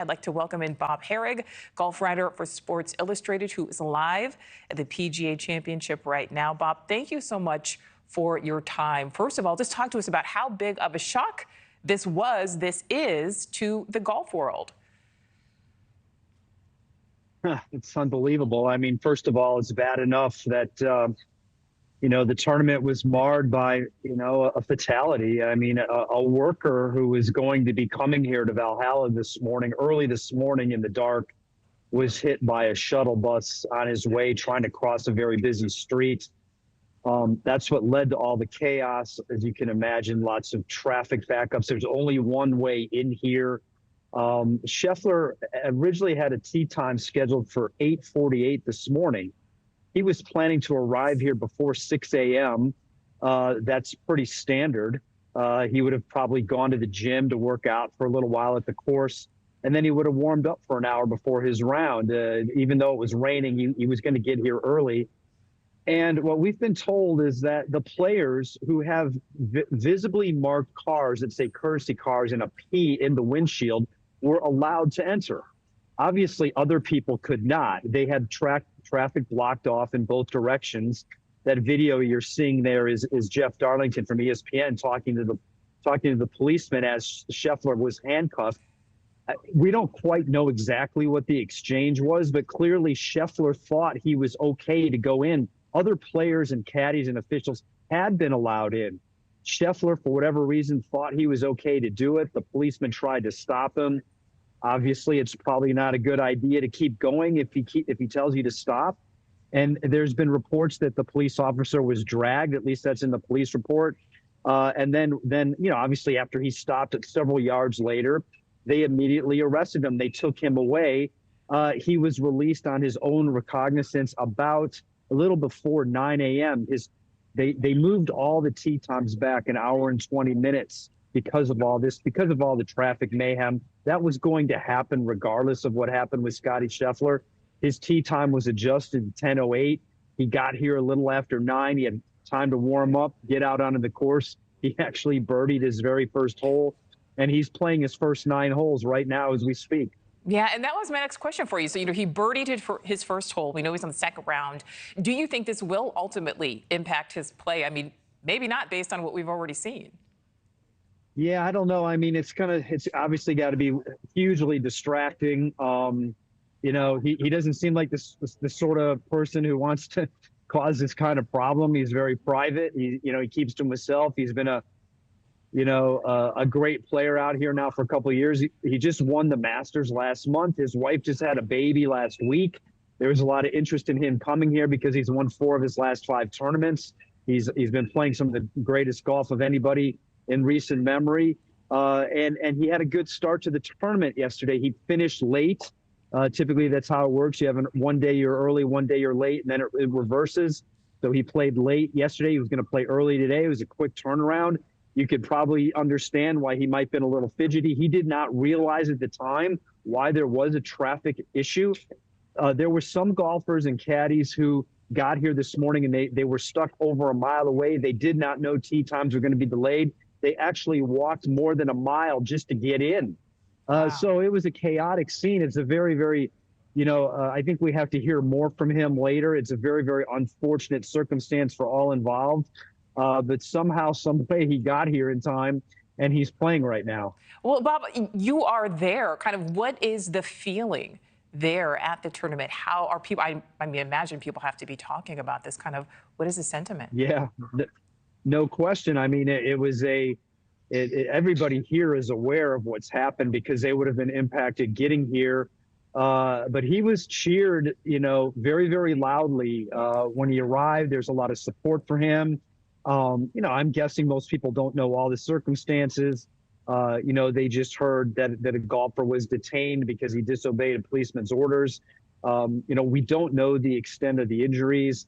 I'd like to welcome in Bob Harig, golf writer for Sports Illustrated, who is live at the PGA Championship right now. Bob, thank you so much for your time. First of all, just talk to us about how big of a shock this is to the golf world. It's unbelievable. I mean, first of all, it's bad enough that, the tournament was marred by, a fatality. I mean, a worker who was going to be coming here to Valhalla early this morning in the dark, was hit by a shuttle bus on his way trying to cross a very busy street. That's what led to all the chaos. As you can imagine, lots of traffic backups. There's only one way in here. Scheffler originally had a tee time scheduled for 8:48 this morning. He was planning to arrive here before 6 a.m. That's pretty standard. He would have probably gone to the gym to work out for a little while at the course, and then he would have warmed up for an hour before his round. Even though it was raining, he was going to get here early. And what we've been told is that the players who have visibly marked cars that say courtesy cars and a P in the windshield were allowed to enter. Obviously, other people could not. They had traffic blocked off in both directions. That video you're seeing there is Jeff Darlington from ESPN talking to the policeman as Scheffler was handcuffed. We don't quite know exactly what the exchange was, but clearly Scheffler thought he was okay to go in. Other players and caddies and officials had been allowed in. Scheffler, for whatever reason, thought he was okay to do it. The policeman tried to stop him. Obviously, it's probably not a good idea to keep going if he tells you to stop. And there's been reports that the police officer was dragged. At least that's in the police report. And then obviously after he stopped at several yards later, they immediately arrested him. They took him away. He was released on his own recognizance about a little before 9 a.m. They moved all the tee times back an hour and 20 minutes because of all this, because of all the traffic mayhem. That was going to happen regardless of what happened with Scottie Scheffler. His tee time was adjusted to 10:08. He got here a little after 9. He had time to warm up, get out onto the course. He actually birdied his very first hole, and he's playing his first 9 holes right now as we speak. Yeah, and that was my next question for you. So, he birdied his first hole. We know he's on the second round. Do you think this will ultimately impact his play? I mean, maybe not based on what we've already seen. Yeah, I don't know. I mean, it's obviously got to be hugely distracting. He doesn't seem like the sort of person who wants to cause this kind of problem. He's very private. He keeps to himself. He's been a great player out here now for a couple of years. He just won the Masters last month. His wife just had a baby last week. There was a lot of interest in him coming here because he's won 4 of his last 5 tournaments. He's been playing some of the greatest golf of anybody in recent memory. And he had a good start to the tournament yesterday. He finished late. Typically, that's how it works. You have one day you're early, one day you're late, and then it reverses. So he played late yesterday. He was going to play early today. It was a quick turnaround. You could probably understand why he might have been a little fidgety. He did not realize at the time why there was a traffic issue. There were some golfers and caddies who got here this morning and they were stuck over a mile away. They did not know tee times were going to be delayed. They actually walked more than a mile just to get in. Wow. So it was a chaotic scene. It's a very, very, I think we have to hear more from him later. It's a very, very unfortunate circumstance for all involved. But somehow, some way he got here in time, and he's playing right now. Well, Bob, you are there. Kind of what is the feeling there at the tournament? How are people, I mean, imagine people have to be talking about this. Kind of what is the sentiment? Yeah, no question. I mean, everybody here is aware of what's happened because they would have been impacted getting here. But he was cheered, very, very loudly when he arrived. There's a lot of support for him. I'm guessing most people don't know all the circumstances. They just heard that a golfer was detained because he disobeyed a policeman's orders. We don't know the extent of the injuries.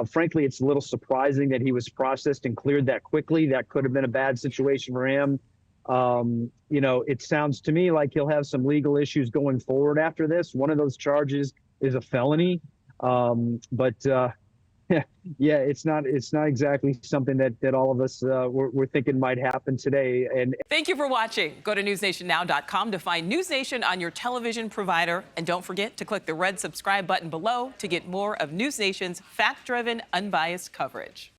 Frankly, it's a little surprising that he was processed and cleared that quickly. That could have been a bad situation for him. It sounds to me like he'll have some legal issues going forward after this. One of those charges is a felony. But Yeah, it's not exactly something that all of us we're thinking might happen today. And Thank you for watching. Go to newsnationnow.com to find News Nation on your television provider. And don't forget to click the red subscribe button below to get more of News Nation's fact-driven, unbiased coverage.